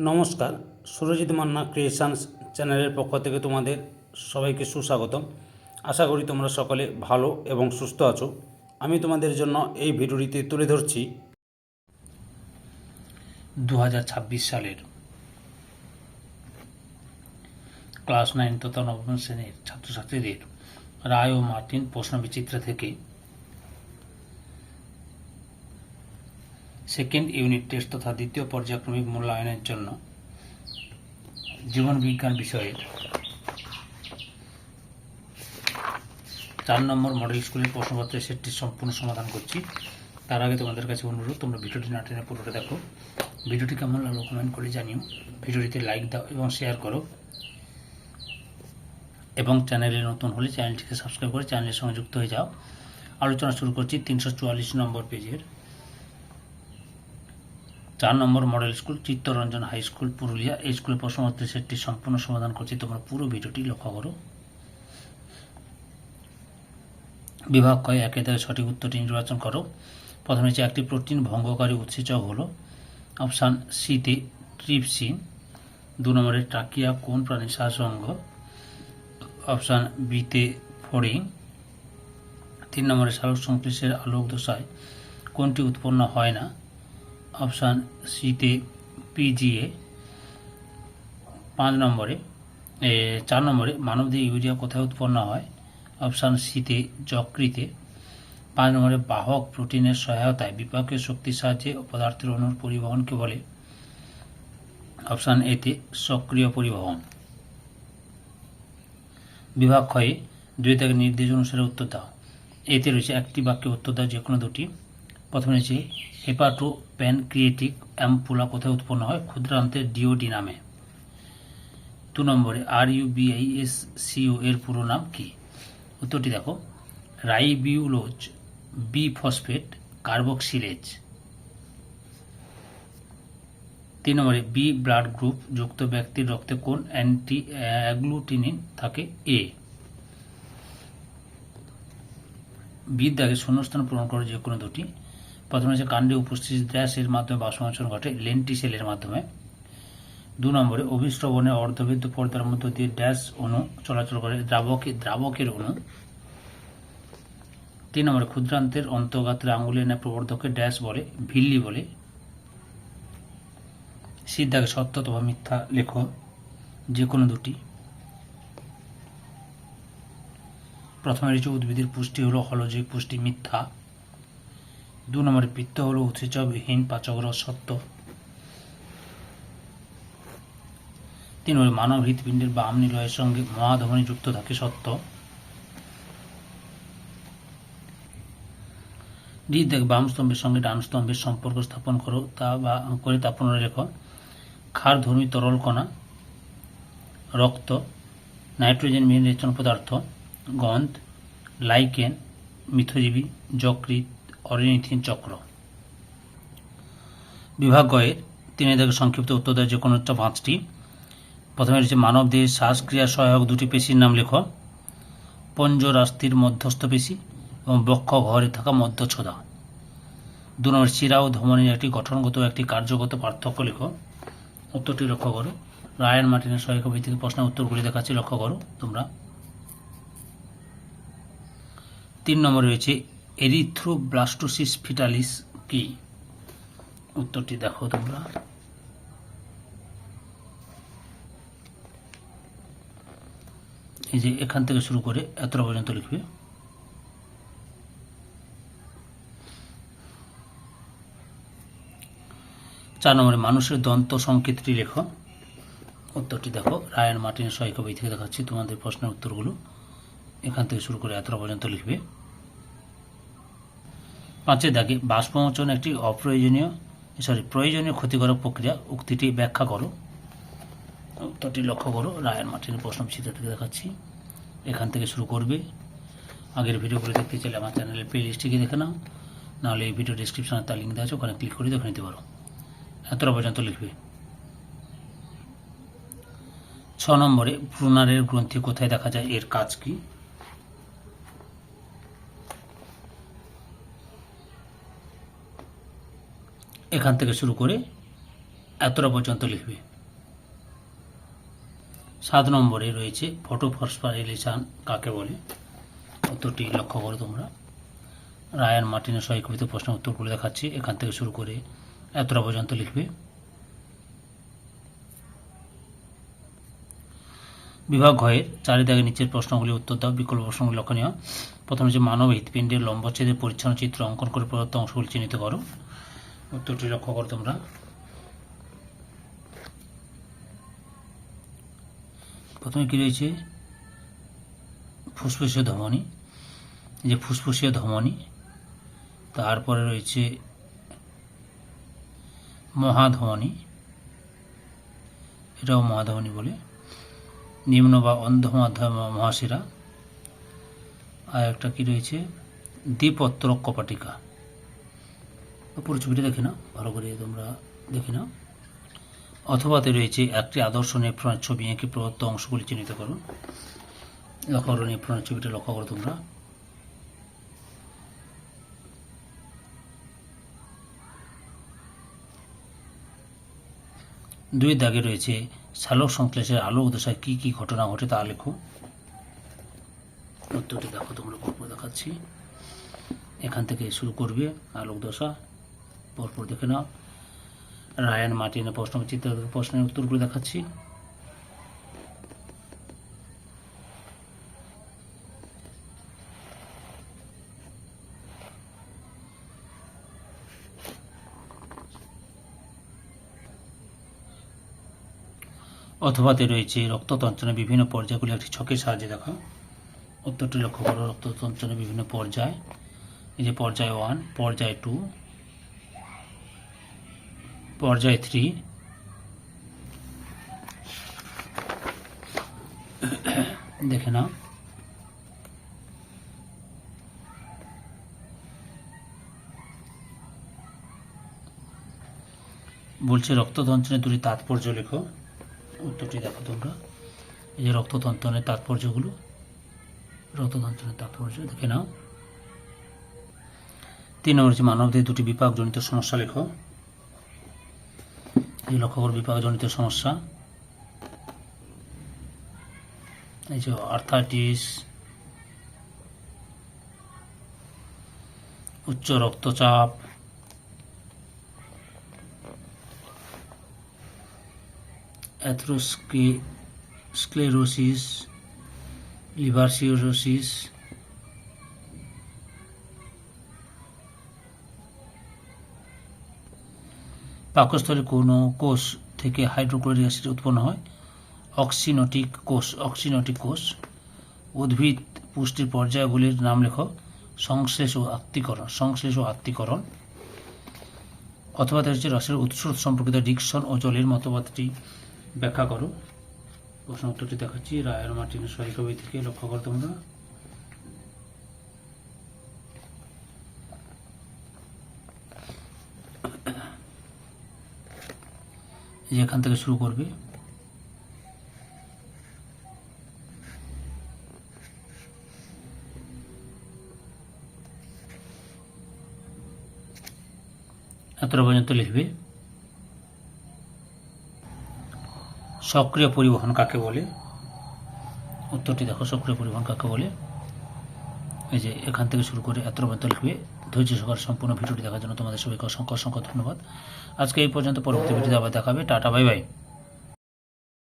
নমস্কার, সুরজিৎ মান্না ক্রিয়েশনস চ্যানেলের পক্ষ থেকে তোমাদের সবাইকে সুস্বাগতম। আশা করি তোমরা সকলে ভালো এবং সুস্থ আছো। আমি তোমাদের জন্য এই ভিডিওটিতে তুলে ধরছি 2026 সালের ক্লাস 9 তথা নবম শ্রেণীর ছাত্রছাত্রীদের রায় ও মার্টিন প্রশ্নবিচিত্র থেকে সেকেন্ড ইউনিট টেস্ট তথা দ্বিতীয় পর্যায়ক্রমিক মূল্যায়নের জন্য জীবন বিজ্ঞান বিষয়ের 4 নম্বর মডেল স্কুলের প্রশ্নপত্রের সেটটির সম্পূর্ণ সমাধান করছি। তার আগে তোমাদের কাছে অনুরোধ, তোমরা ভিডিওটি না টেনে পুরোটা দেখো। ভিডিওটি কেমন লাগলো কমেন্ট করে জানিও, ভিডিওটিতে লাইক দাও এবং শেয়ার করো, এবং চ্যানেলে নতুন হলে চ্যানেলটিকে সাবস্ক্রাইব করে চ্যানেলের সঙ্গে যুক্ত হয়ে যাও। আলোচনা শুরু করছি 344 নম্বর পেজের 4 নম্বর model school Chittaranjan high school Purulia. এই স্কুলের প্রশ্নপত্রের সেটটি সম্পূর্ণ সমাধান করছি, তোমরা পুরো ভিডিওটি লক্ষ্য করো। বিভাগ কয় 1 থেকে সঠিক উত্তরটি নির্বাচন করো। প্রথমে হচ্ছে একটি প্রোটিন ভঙ্গকারী উৎসেচক হলো অপশান সিতে ট্রিপসিন। 2 নম্বরে ট্রাকিয়া কোন প্রাণীর শ্বাসঅঙ্গ? অপশান বিতে ফড়িং। 3 নম্বরে সালোক সংশ্লেষের আলোক দশায় কোনটি উৎপন্ন হয় না? অপশান সিতে পিজিএ। 4 নম্বরে মানবদেহে ইউরিয়া কোথায় উৎপন্ন হয়? অপশান সিতে যকৃতে। 5 নম্বরে বাহক প্রোটিনের সহায়তায় বিপাকীয় শক্তির সাহায্যে পদার্থের অণুর পরিবহনকে বলে? অপশান এতে সক্রিয় পরিবহন। বিভাগ ক্ষয়ে 2 থেকে নির্দেশ অনুসারে উত্তর দাও। এতে রয়েছে একটি বাক্যে উত্তর দাও যে কোনো দুটি। প্রথমে রয়েছে হেপাটো প্যানক্রিয়েটিক অ্যাম্পুলা কোথায় উৎপন্ন হয়? ক্ষুদ্রান্তের ডিওডি নামে। 2 নম্বরে RUBISCO এর পুরো নাম কি? উত্তরটি দেখো, রাইবিউলোজ বি ফসফেট কার্বক্সিলেজ। 3 নম্বরে বি ব্লাড গ্রুপ যুক্ত ব্যক্তির রক্তে কোন অ্যান্টি অ্যাগ্লুটিনিন থাকে? এ। বি দাগে শূন্যস্থান পূরণ করে যে কোনো দুটি। প্রথমে হচ্ছে কাণ্ডে উপস্থিত ড্যাশের মাধ্যমে বাষ্পমোচন ঘটে? লেন্টিসেলের মাধ্যমে। 2 নম্বরে অভিস্রবণের অর্ধবেদ্য পর্দার মধ্য দিয়ে ড্যাশ অণু চলাচল করে? দ্রাবকের অণু। 3 নম্বরে ক্ষুদ্রান্তের অন্তর্গাত্রে আঙুলের ন্যায় প্রবর্ধকে ড্যাশ বলে? ভিল্লি বলে। সির দাগে সত্য অথবা মিথ্যা লেখো যে কোনো দুটি। প্রথমে রয়েছে উদ্ভিদের পুষ্টি হলো হলজিক পুষ্টি, মিথ্যা। 2 নম্বরে পিত্ত হলো উৎসেচকহীন পাচকরস, সত্য। 3 নম্বরে মানব হৃৎপিণ্ডের বাম নিলয়ের সঙ্গে মহাধমনী যুক্ত থাকে, সত্য। ডি দেখ বাম স্তম্ভের সঙ্গে ডান স্তম্ভের সম্পর্ক স্থাপন করো তা পুনরায় লেখো। ক্ষারধর্মী তরল কণা, রক্ত, নাইট্রোজেন বিহীন রেচন পদার্থ, গন্ধ, লাইকেন, মিথজীবী, যকৃৎ, অরনিথিন চক্র। বিভাগ গয়ের 3 থেকে সংক্ষিপ্ত উত্তর দেয় যে কোনো 5টি। প্রথমে রয়েছে মানব দেহের শ্বাসক্রিয়া সহায়ক 2টি পেশির নাম লেখো। পঞ্জরাস্থির মধ্যস্থ পেশি এবং বক্ষ ঘরে থাকা মধ্যচ্ছদা। 2 নম্বর শিরা ও ধমনীর একটি গঠনগত ও একটি কার্যগত পার্থক্য লেখো। উত্তরটি লক্ষ্য করো। রায়ান মার্টিনের সহায়ক বই থেকে প্রশ্নের উত্তরগুলি দেখাচ্ছি, লক্ষ্য করো তোমরা। 3 নম্বরে রয়েছে এরিথ্রোব্লাস্টোসিস ফিটালিস কি? উত্তরটি দেখো তোমরা। এই যে এখান থেকে শুরু করে এতটা পর্যন্ত লিখবে। 4 নম্বরে মানুষের দন্ত সংকেতটি লেখো। উত্তরটি দেখো, রায়ান মার্টিনের সহায়ক বই থেকে দেখাচ্ছি তোমাদের প্রশ্নের উত্তরগুলো। এখান থেকে শুরু করে এতটা পর্যন্ত লিখবে। 5 দাগে বাষ্পমোচন একটি প্রয়োজনীয় ক্ষতিকারক প্রক্রিয়া, উক্তিটি ব্যাখ্যা করো। উত্তরটি লক্ষ্য করো, রায়ান মার্টিনের প্রশ্নবিচিত্র থেকে দেখাচ্ছি। এখান থেকে শুরু করবে। আগের ভিডিওগুলো দেখতে চাইলে আমার চ্যানেলের প্লে লিস্টে দেখে নাও, নাহলে এই ভিডিও ডিসক্রিপশনে তার লিঙ্ক দেওয়া আছে, ওখানে ক্লিক করে দেখে নিতে পারো। এতটা পর্যন্ত লিখবে। 6 নম্বরে ব্রুনারের গ্রন্থি কোথায় দেখা যায়? এর কাজ কি? এখান থেকে শুরু করে এতটা পর্যন্ত লিখবে। 7 নম্বরে রয়েছে ফটোফসফোরাইলেশন কাকে বলে, উত্তরটি লক্ষ্য করো তোমরা। রায়ান মার্টিনের সহায়িকৃত প্রশ্নের উত্তরগুলো দেখাচ্ছি, এখান থেকে শুরু করে এতটা পর্যন্ত লিখবে। বিভাগ ঘয়ের চারিদিকে নিচের প্রশ্নগুলি উত্তর দাও, বিকল্প প্রশ্নগুলি লক্ষণীয়। প্রথম হচ্ছে মানব হৃৎপিণ্ডের লম্বচ্ছেদের পরিচ্ছন্ন চিত্র অঙ্কন করে প্রদত্ত অংশগুলি চিহ্নিত করো, উত্তরটি লক্ষ্য করো তোমরা। প্রথমে কি রয়েছে, ফুসফুসীয় ধমনী, এই যে ফুসফুসীয় ধমনী, তারপরে রয়েছে মহাধমনী, এটাও মহাধমনী বলে, নিম্ন বা অন্ধমাধ্যম মহাশিরা, আর একটা কি রয়েছে দ্বিপত্র কপাটিকা। পুরো ছবিটা দেখে নাও, ভালো করে তোমরা দেখে নাও। অথবাতে রয়েছে একটি আদর্শ নেফ্রনের ছবি এঁকে প্রদত্ত অংশগুলি চিহ্নিত করো, লক্ষ্য করো নেফ্রনের ছবিটা লক্ষ্য করো তোমরা। দুই দাগে রয়েছে সালোক সংশ্লেষের আলোক দশায় কি কি ঘটনা ঘটে তা লেখো, উত্তরটি দেখো তোমরা, পরপর দেখাচ্ছি। এখান থেকে শুরু করবে আলোক দশা, পরপর দেখে নাও। রায়ান মার্টিনের চিত্র প্রশ্নের উত্তরগুলো দেখাচ্ছি। অথবাতে রয়েছে রক্ততঞ্চনের বিভিন্ন পর্যায়গুলি একটি ছকের সাহায্যে দেখা, উত্তরটি লক্ষ্য করো। রক্ততঞ্চনের বিভিন্ন পর্যায়, এই যে পর্যায় 1, পর্যায় 2, পর্যায় 3, দেখে নাও। বলছে রক্ততঞ্চনের দুটি তাৎপর্য লেখো, উত্তরটি দেখো তোমরা। এই যে রক্ততঞ্চনের তাৎপর্যগুলো, রক্ততঞ্চনের তাৎপর্য দেখে নাও। 3 নম্বর হচ্ছে মানবদের দুটি বিপাকজনিত সমস্যা লেখো, এই লক্ষ্য করো বিপাকজনিত সমস্যা, এই যে আর্থাইটিস, উচ্চ রক্তচাপ, অ্যাথেরোস্ক্লেরোসিস, লিভার সিরোসিস, পাকস্থলীর কোনো কোষ থেকে হাইড্রোক্লোরিক অ্যাসিড উৎপন্ন হয়, অক্সিনোটিক কোষ। উদ্ভিদ পুষ্টির পর্যায়গুলির নাম লেখো, সংশ্লেষ ও আত্তীকরণ। অথবা হচ্ছে রসের উৎস সম্পর্কিত ডিকসন ও জলের মতবাদটি ব্যাখ্যা করো, প্রশ্ন উত্তরটি দেখাচ্ছি। রায়ান মার্টিনের সহায়িকা বই থেকে লক্ষ্য করো তোমরা। এখান থেকে শুরু করবে। এতটা পর্যন্ত লিখবে। সক্রিয় পরিবহন কাকে বলে, উত্তরটি দেখো। সক্রিয় পরিবহন কাকে বলে, এই যে এখান থেকে শুরু করে এতটা পর্যন্ত লিখবে। ধৈর্য সহকারে সম্পূর্ণ ভিডিওটি দেখার জন্য তোমাদের সবাইকে অসংখ্য ধন্যবাদ। আজকে এই পর্যন্ত, পরবর্তী ভিডিওতে আবার দেখাবে। Tata, bye bye.